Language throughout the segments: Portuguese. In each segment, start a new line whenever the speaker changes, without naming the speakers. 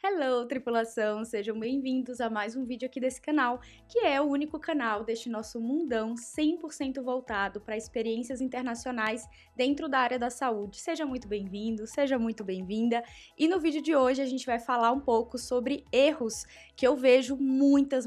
Hello, tripulação! Sejam bem-vindos a mais um vídeo aqui desse canal, que é o único canal deste nosso mundão 100% voltado para experiências internacionais dentro da área da saúde. Seja muito bem-vindo, seja muito bem-vinda. E no vídeo de hoje a gente vai falar um pouco sobre erros que eu vejo muitas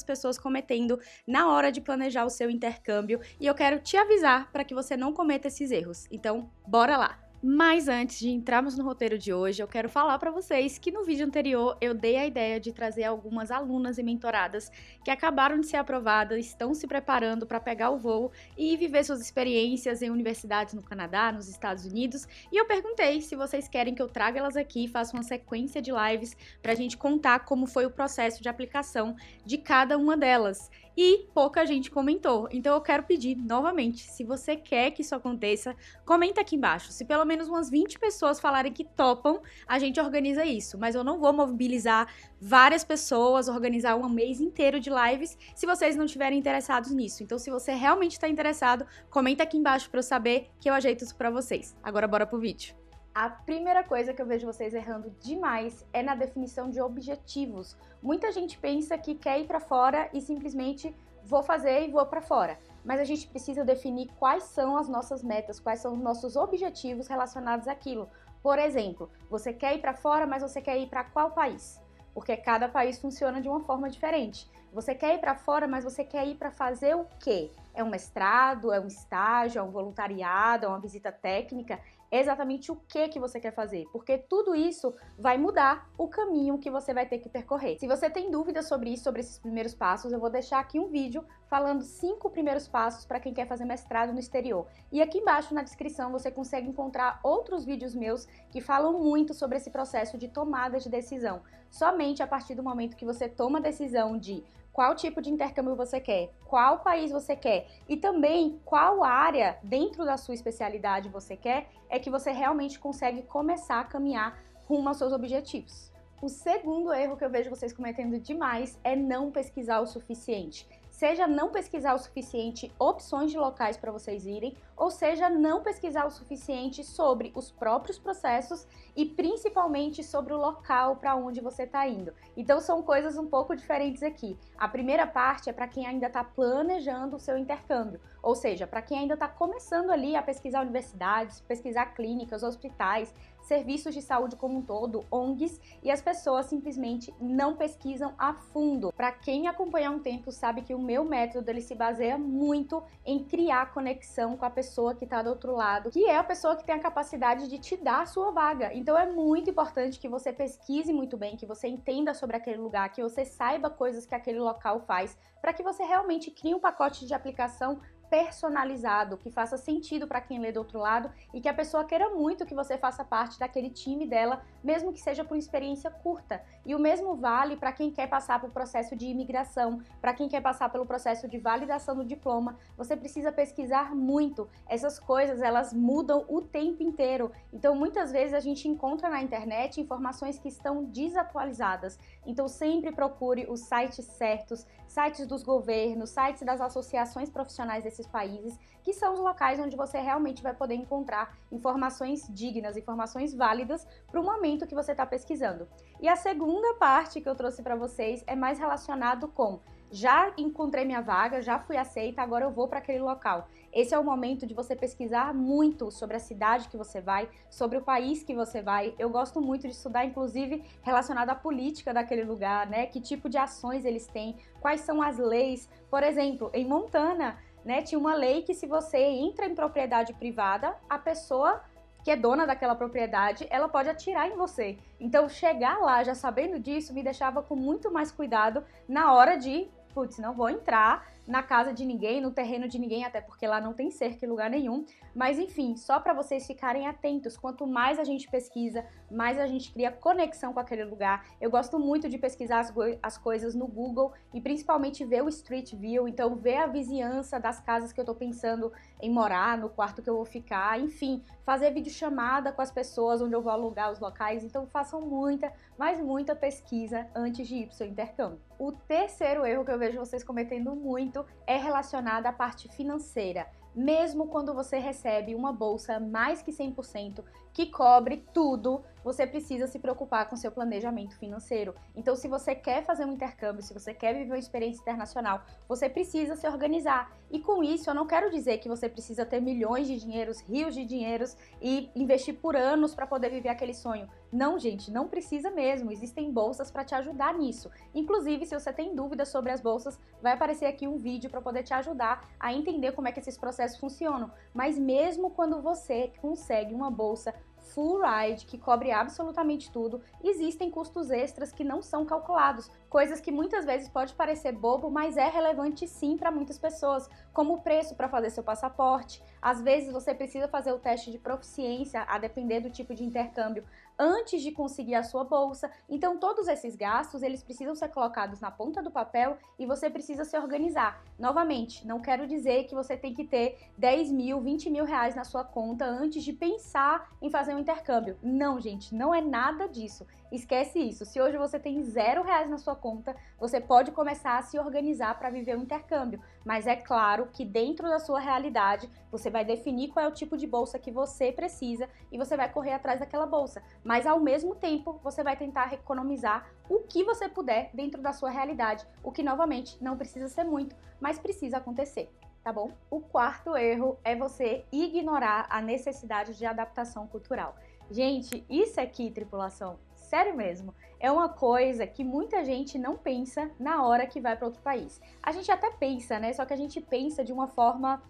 pessoas cometendo na hora de planejar o seu intercâmbio. E eu quero te avisar para que você não cometa esses erros. Então, bora lá! Mas antes de entrarmos no roteiro de hoje, eu quero falar para vocês que no vídeo anterior eu dei a ideia de trazer algumas alunas e mentoradas que acabaram de ser aprovadas, estão se preparando para pegar o voo e viver suas experiências em universidades no Canadá, nos Estados Unidos, e eu perguntei se vocês querem que eu traga elas aqui e faça uma sequência de lives para a gente contar como foi o processo de aplicação de cada uma delas. E pouca gente comentou, então eu quero pedir novamente, se você quer que isso aconteça, comenta aqui embaixo. Se pelo menos umas 20 pessoas falarem que topam, a gente organiza isso. Mas eu não vou mobilizar várias pessoas, organizar um mês inteiro de lives, se vocês não estiverem interessados nisso. Então, se você realmente está interessado, comenta aqui embaixo para eu saber que eu ajeito isso para vocês. Agora bora pro vídeo. A primeira coisa que eu vejo vocês errando demais é na definição de objetivos. Muita gente pensa que quer ir para fora e simplesmente vou fazer e vou para fora. Mas a gente precisa definir quais são as nossas metas, quais são os nossos objetivos relacionados àquilo. Por exemplo, você quer ir para fora, mas você quer ir para qual país? Porque cada país funciona de uma forma diferente. Você quer ir para fora, mas você quer ir para fazer o quê? É um mestrado, é um estágio, é um voluntariado, é uma visita técnica? É exatamente o que você quer fazer, porque tudo isso vai mudar o caminho que você vai ter que percorrer. Se você tem dúvidas sobre isso, sobre esses primeiros passos, eu vou deixar aqui um vídeo falando 5 primeiros passos para quem quer fazer mestrado no exterior. E aqui embaixo na descrição você consegue encontrar outros vídeos meus que falam muito sobre esse processo de tomada de decisão. Somente a partir do momento que você toma a decisão de qual tipo de intercâmbio você quer, qual país você quer e também qual área dentro da sua especialidade você quer, é que você realmente consegue começar a caminhar rumo aos seus objetivos. O segundo erro que eu vejo vocês cometendo demais é não pesquisar o suficiente. Seja não pesquisar o suficiente opções de locais para vocês irem, ou seja, não pesquisar o suficiente sobre os próprios processos e principalmente sobre o local para onde você está indo. Então são coisas um pouco diferentes aqui. A primeira parte é para quem ainda está planejando o seu intercâmbio, ou seja, para quem ainda está começando ali a pesquisar universidades, pesquisar clínicas, hospitais, serviços de saúde como um todo, ONGs, e as pessoas simplesmente não pesquisam a fundo. Para quem acompanha há um tempo sabe que o meu método ele se baseia muito em criar conexão com a pessoa que está do outro lado, que é a pessoa que tem a capacidade de te dar a sua vaga. Então é muito importante que você pesquise muito bem, que você entenda sobre aquele lugar, que você saiba coisas que aquele local faz, para que você realmente crie um pacote de aplicação personalizado, que faça sentido para quem lê do outro lado e que a pessoa queira muito que você faça parte daquele time dela, mesmo que seja por experiência curta. E o mesmo vale para quem quer passar pelo processo de imigração, para quem quer passar pelo processo de validação do diploma. Você precisa pesquisar muito. Essas coisas, elas mudam o tempo inteiro. Então, muitas vezes a gente encontra na internet informações que estão desatualizadas. Então, sempre procure os sites certos, sites dos governos, sites das associações profissionais desses países, que são os locais onde você realmente vai poder encontrar informações dignas, informações válidas para o momento que você está pesquisando. E a segunda parte que eu trouxe para vocês é mais relacionado com já encontrei minha vaga, já fui aceita, agora eu vou para aquele local. Esse é o momento de você pesquisar muito sobre a cidade que você vai, sobre o país que você vai. Eu gosto muito de estudar, inclusive, relacionado à política daquele lugar, né? Que tipo de ações eles têm, quais são as leis. Por exemplo, em Montana, né, tinha uma lei que se você entra em propriedade privada, a pessoa que é dona daquela propriedade, ela pode atirar em você. Então, chegar lá já sabendo disso me deixava com muito mais cuidado na hora de, putz, não vou entrar na casa de ninguém, no terreno de ninguém, até porque lá não tem cerca em lugar nenhum. Mas enfim, só para vocês ficarem atentos, quanto mais a gente pesquisa, mais a gente cria conexão com aquele lugar. Eu gosto muito de pesquisar as coisas no Google e principalmente ver o Street View, então ver a vizinhança das casas que eu tô pensando em morar, no quarto que eu vou ficar, enfim, fazer videochamada com as pessoas onde eu vou alugar os locais. Então façam muita, mas muita pesquisa antes de ir pro seu intercâmbio. O terceiro erro que eu vejo vocês cometendo muito é relacionado à parte financeira. Mesmo quando você recebe uma bolsa mais que 100%, que cobre tudo, você precisa se preocupar com seu planejamento financeiro. Então, se você quer fazer um intercâmbio, se você quer viver uma experiência internacional, você precisa se organizar. E com isso, eu não quero dizer que você precisa ter milhões de dinheiros, rios de dinheiros e investir por anos para poder viver aquele sonho. Não, gente, não precisa mesmo. Existem bolsas para te ajudar nisso. Inclusive, se você tem dúvidas sobre as bolsas, vai aparecer aqui um vídeo para poder te ajudar a entender como é que esses processos funcionam. Mas mesmo quando você consegue uma bolsa full ride, que cobre absolutamente tudo, existem custos extras que não são calculados, coisas que muitas vezes pode parecer bobo, mas é relevante sim para muitas pessoas, como o preço para fazer seu passaporte. Às vezes você precisa fazer o teste de proficiência, a depender do tipo de intercâmbio, antes de conseguir a sua bolsa. Então todos esses gastos, eles precisam ser colocados na ponta do papel e você precisa se organizar. Novamente, não quero dizer que você tem que ter 10 mil, 20 mil reais na sua conta antes de pensar em fazer um intercâmbio. Não, gente, não é nada disso. Esquece isso. Se hoje você tem R$0 na sua conta, você pode começar a se organizar para viver um intercâmbio. Mas é claro que dentro da sua realidade, você vai definir qual é o tipo de bolsa que você precisa e você vai correr atrás daquela bolsa. Mas ao mesmo tempo, você vai tentar economizar o que você puder dentro da sua realidade, o que novamente não precisa ser muito, mas precisa acontecer. Tá bom? O quarto erro é você ignorar a necessidade de adaptação cultural. Gente, isso aqui, tripulação, sério mesmo, é uma coisa que muita gente não pensa na hora que vai para outro país. A gente até pensa, né? Só que a gente pensa de uma forma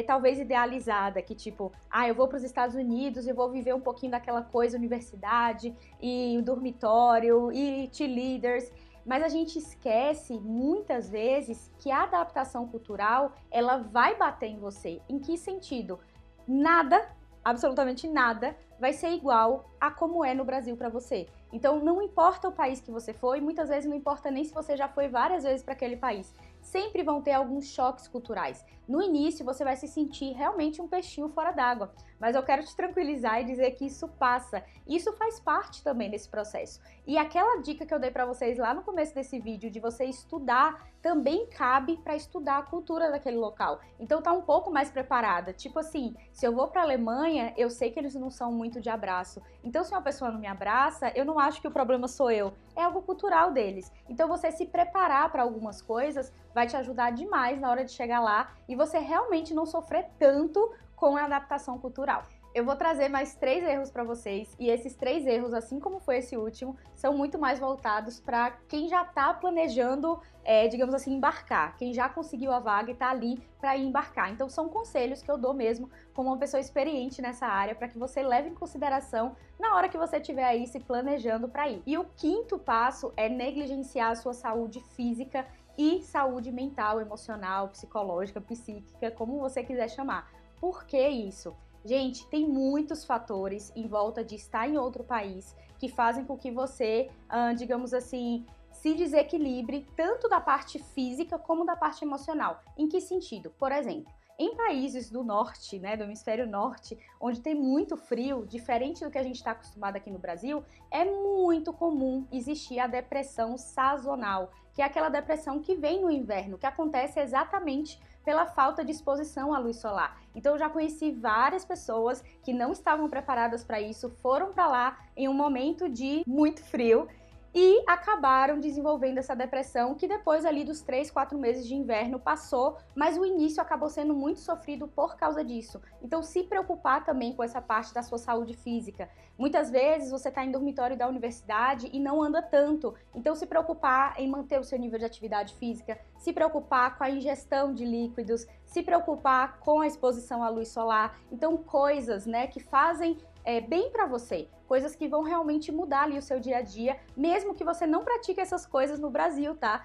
talvez idealizada, que tipo, eu vou para os Estados Unidos e vou viver um pouquinho daquela coisa, universidade, e o dormitório, e cheerleaders. Mas a gente esquece, muitas vezes, que a adaptação cultural, ela vai bater em você. Em que sentido? Nada, absolutamente nada, vai ser igual a como é no Brasil para você. Então, não importa o país que você foi, muitas vezes não importa nem se você já foi várias vezes para aquele país. Sempre vão ter alguns choques culturais. No início, você vai se sentir realmente um peixinho fora d'água, mas eu quero te tranquilizar e dizer que isso passa. Isso faz parte também desse processo. E aquela dica que eu dei para vocês lá no começo desse vídeo, de você estudar, também cabe para estudar a cultura daquele local. Então, tá um pouco mais preparada. Tipo assim, se eu vou para a Alemanha, eu sei que eles não são muito de abraço. Então, se uma pessoa não me abraça, eu não acho que o problema sou eu. É algo cultural deles. Então, você se preparar para algumas coisas vai te ajudar demais na hora de chegar lá e você realmente não sofrer tanto com a adaptação cultural. Eu vou trazer mais 3 erros para vocês, e esses 3 erros, assim como foi esse último, são muito mais voltados para quem já está planejando, digamos assim, embarcar, quem já conseguiu a vaga e está ali para ir embarcar. Então são conselhos que eu dou mesmo como uma pessoa experiente nessa área, para que você leve em consideração na hora que você estiver aí se planejando para ir. E o quinto passo é negligenciar a sua saúde física e saúde mental, emocional, psicológica, psíquica, como você quiser chamar. Por que isso? Gente, tem muitos fatores em volta de estar em outro país que fazem com que você, digamos assim, se desequilibre tanto da parte física como da parte emocional. Em que sentido? Por exemplo, em países do norte, né, do hemisfério norte, onde tem muito frio, diferente do que a gente está acostumado aqui no Brasil, é muito comum existir a depressão sazonal, que é aquela depressão que vem no inverno, que acontece exatamente pela falta de exposição à luz solar. Então eu já conheci várias pessoas que não estavam preparadas para isso, foram para lá em um momento de muito frio e acabaram desenvolvendo essa depressão que depois ali dos 3, 4 meses de inverno passou, mas o início acabou sendo muito sofrido por causa disso. Então se preocupar também com essa parte da sua saúde física. Muitas vezes você está em dormitório da universidade e não anda tanto, então se preocupar em manter o seu nível de atividade física, se preocupar com a ingestão de líquidos, se preocupar com a exposição à luz solar. Então coisas, né, que fazem bem para você, coisas que vão realmente mudar ali o seu dia a dia, mesmo que você não pratique essas coisas no Brasil, tá?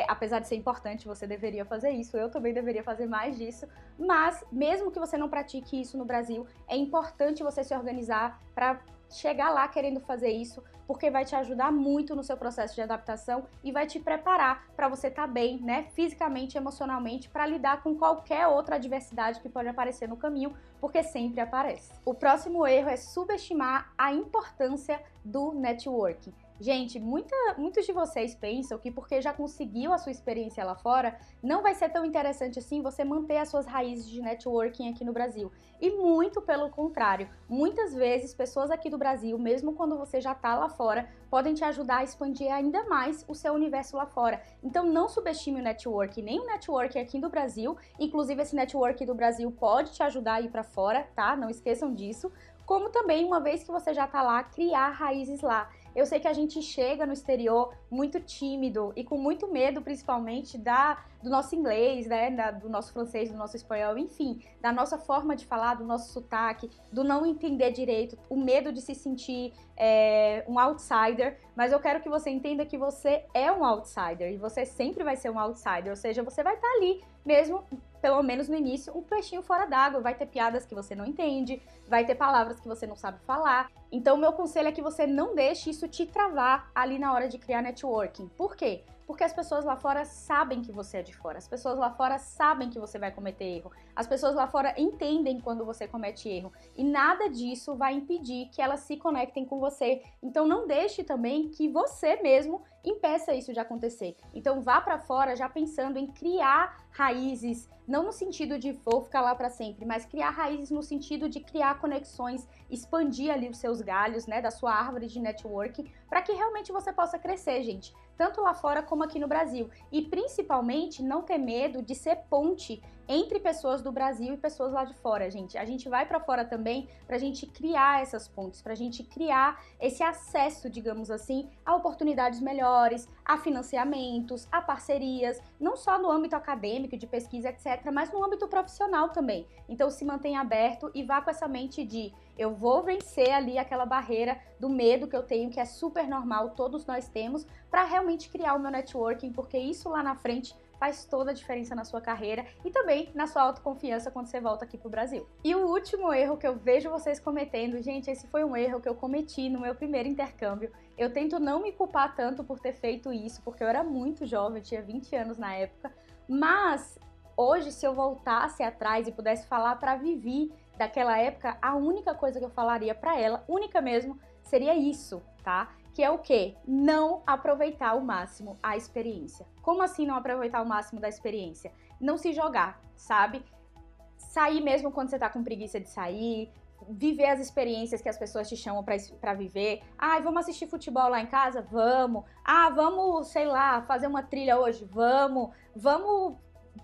Apesar de ser importante, você deveria fazer isso, eu também deveria fazer mais disso, mas mesmo que você não pratique isso no Brasil, é importante você se organizar para chegar lá querendo fazer isso, porque vai te ajudar muito no seu processo de adaptação e vai te preparar para você estar bem, né, fisicamente e emocionalmente, para lidar com qualquer outra adversidade que pode aparecer no caminho, porque sempre aparece. O próximo erro é subestimar a importância do networking. Gente, muitos de vocês pensam que porque já conseguiu a sua experiência lá fora, não vai ser tão interessante assim você manter as suas raízes de networking aqui no Brasil. E muito pelo contrário, muitas vezes pessoas aqui do Brasil, mesmo quando você já está lá fora, podem te ajudar a expandir ainda mais o seu universo lá fora. Então não subestime o networking, nem o networking aqui do Brasil, inclusive esse networking do Brasil pode te ajudar a ir para fora, tá? Não esqueçam disso. Como também, uma vez que você já está lá, criar raízes lá. Eu sei que a gente chega no exterior muito tímido e com muito medo, principalmente, do nosso inglês, né, do nosso francês, do nosso espanhol, enfim, da nossa forma de falar, do nosso sotaque, do não entender direito, o medo de se sentir um outsider, mas eu quero que você entenda que você é um outsider e você sempre vai ser um outsider, ou seja, você vai estar ali mesmo, pelo menos no início, um peixinho fora d'água, vai ter piadas que você não entende, vai ter palavras que você não sabe falar. Então, meu conselho é que você não deixe isso te travar ali na hora de criar networking. Por quê? Porque as pessoas lá fora sabem que você é de fora, as pessoas lá fora sabem que você vai cometer erro, as pessoas lá fora entendem quando você comete erro e nada disso vai impedir que elas se conectem com você. Então não deixe também que você mesmo impeça isso de acontecer. Então vá pra fora já pensando em criar raízes, não no sentido de vou ficar lá para sempre, mas criar raízes no sentido de criar conexões, expandir ali os seus galhos, né, da sua árvore de networking, para que realmente você possa crescer, gente, tanto lá fora como aqui no Brasil. E principalmente não ter medo de ser ponte entre pessoas do Brasil e pessoas lá de fora, gente. A gente vai para fora também pra gente criar essas pontes, pra gente criar esse acesso, digamos assim, a oportunidades melhores, a financiamentos, a parcerias, não só no âmbito acadêmico, de pesquisa, etc., mas no âmbito profissional também. Então se mantenha aberto e vá com essa mente de eu vou vencer ali aquela barreira do medo que eu tenho, que é super normal, todos nós temos, para realmente criar o meu networking, porque isso lá na frente faz toda a diferença na sua carreira e também na sua autoconfiança quando você volta aqui pro Brasil. E o último erro que eu vejo vocês cometendo, gente, esse foi um erro que eu cometi no meu primeiro intercâmbio. Eu tento não me culpar tanto por ter feito isso, porque eu era muito jovem, eu tinha 20 anos na época, mas hoje, se eu voltasse atrás e pudesse falar para a Vivi daquela época, a única coisa que eu falaria para ela, única mesmo, seria isso, tá? Que é o quê? Não aproveitar ao máximo a experiência. Como assim não aproveitar o máximo da experiência? Não se jogar, sabe? Sair mesmo quando você tá com preguiça de sair, viver as experiências que as pessoas te chamam pra viver. Ah, vamos assistir futebol lá em casa? Vamos. Ah, vamos, sei lá, fazer uma trilha hoje? Vamos,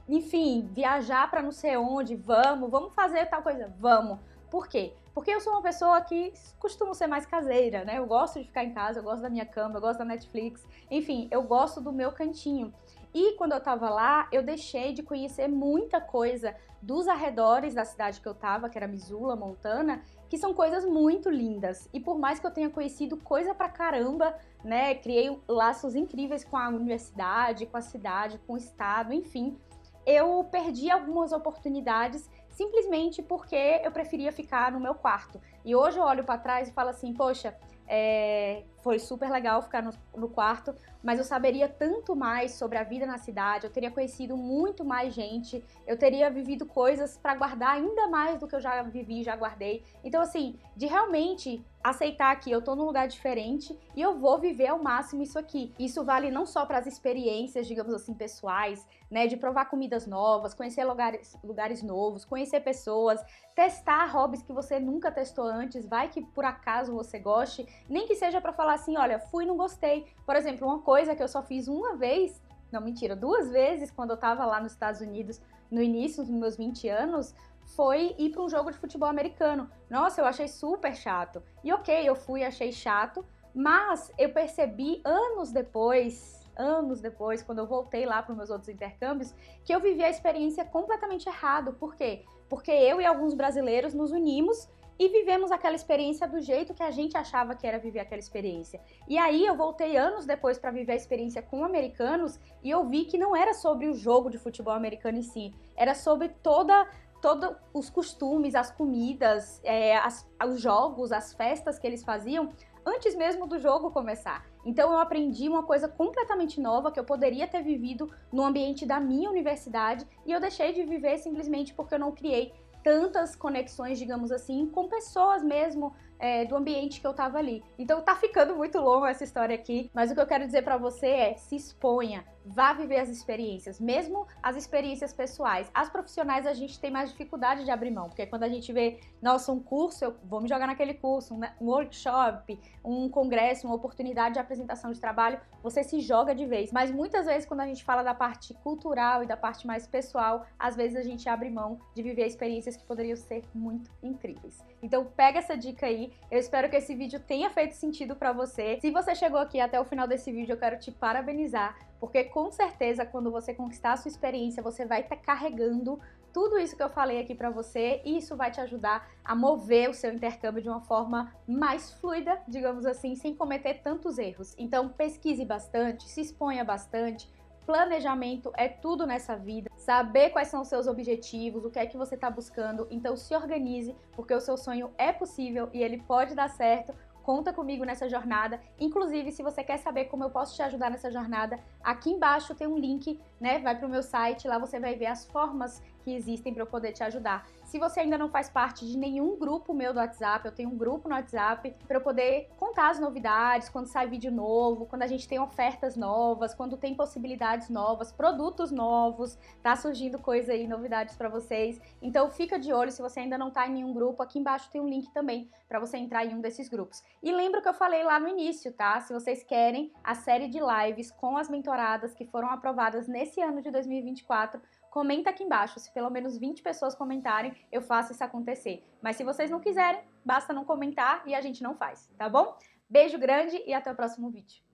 enfim, viajar pra não sei onde? Vamos fazer tal coisa? Vamos. Por quê? Porque eu sou uma pessoa que costumo ser mais caseira, né? Eu gosto de ficar em casa, eu gosto da minha cama, eu gosto da Netflix, enfim, eu gosto do meu cantinho. E quando eu tava lá, eu deixei de conhecer muita coisa dos arredores da cidade que eu tava, que era Missoula, Montana, que são coisas muito lindas. E por mais que eu tenha conhecido coisa pra caramba, né? Criei laços incríveis com a universidade, com a cidade, com o estado, enfim, eu perdi algumas oportunidades simplesmente porque eu preferia ficar no meu quarto. E hoje eu olho para trás e falo assim, poxa, foi super legal ficar no quarto, mas eu saberia tanto mais sobre a vida na cidade, eu teria conhecido muito mais gente, eu teria vivido coisas para guardar ainda mais do que eu já vivi, já guardei. Então, assim, de realmente aceitar que eu tô num lugar diferente e eu vou viver ao máximo isso aqui. Isso vale não só para as experiências, digamos assim, pessoais, né, de provar comidas novas, conhecer lugares novos, conhecer pessoas, testar hobbies que você nunca testou antes, vai que por acaso você goste, nem que seja para falar assim, olha, fui e não gostei. Por exemplo, uma coisa que eu só fiz uma vez, não, mentira, 2 vezes quando eu tava lá nos Estados Unidos, no início dos meus 20 anos, foi ir para um jogo de futebol americano. Nossa, eu achei super chato. E ok, eu fui e achei chato, mas eu percebi anos depois, quando eu voltei lá para os meus outros intercâmbios, que eu vivi a experiência completamente errado. Por quê? Porque eu e alguns brasileiros nos unimos e vivemos aquela experiência do jeito que a gente achava que era viver aquela experiência. E aí eu voltei anos depois para viver a experiência com americanos e eu vi que não era sobre o jogo de futebol americano em si, era sobre todos os costumes, as comidas, os jogos, as festas que eles faziam antes mesmo do jogo começar. Então eu aprendi uma coisa completamente nova que eu poderia ter vivido no ambiente da minha universidade e eu deixei de viver simplesmente porque eu não criei tantas conexões, digamos assim, com pessoas mesmo do ambiente que eu tava ali. Então tá ficando muito longo essa história aqui, mas o que eu quero dizer pra você é: se exponha, vá viver as experiências, mesmo as experiências pessoais. As profissionais a gente tem mais dificuldade de abrir mão, porque quando a gente vê, nossa, um curso, eu vou me jogar naquele curso, um workshop, um congresso, uma oportunidade de apresentação de trabalho, você se joga de vez. Mas muitas vezes quando a gente fala da parte cultural e da parte mais pessoal, às vezes a gente abre mão de viver experiências que poderiam ser muito incríveis. Então pega essa dica aí, eu espero que esse vídeo tenha feito sentido pra você. Se você chegou aqui até o final desse vídeo, eu quero te parabenizar, porque com certeza quando você conquistar a sua experiência, você vai estar carregando tudo isso que eu falei aqui pra você, e isso vai te ajudar a mover o seu intercâmbio de uma forma mais fluida, digamos assim, sem cometer tantos erros. Então pesquise bastante, se exponha bastante. Planejamento é tudo nessa vida, saber quais são os seus objetivos, o que é que você está buscando, então se organize, porque o seu sonho é possível e ele pode dar certo. Conta comigo nessa jornada. Inclusive, se você quer saber como eu posso te ajudar nessa jornada, aqui embaixo tem um link, né? Vai para o meu site, lá você vai ver as formas que existem para eu poder te ajudar. Se você ainda não faz parte de nenhum grupo meu do WhatsApp, eu tenho um grupo no WhatsApp para eu poder contar as novidades, quando sai vídeo novo, quando a gente tem ofertas novas, quando tem possibilidades novas, produtos novos, tá surgindo coisa aí, novidades para vocês. Então fica de olho, se você ainda não tá em nenhum grupo, aqui embaixo tem um link também para você entrar em um desses grupos. E lembra que eu falei lá no início, tá? Se vocês querem a série de lives com as mentoradas que foram aprovadas nesse ano de 2024, comenta aqui embaixo. Se pelo menos 20 pessoas comentarem, eu faço isso acontecer. Mas se vocês não quiserem, basta não comentar e a gente não faz, tá bom? Beijo grande e até o próximo vídeo.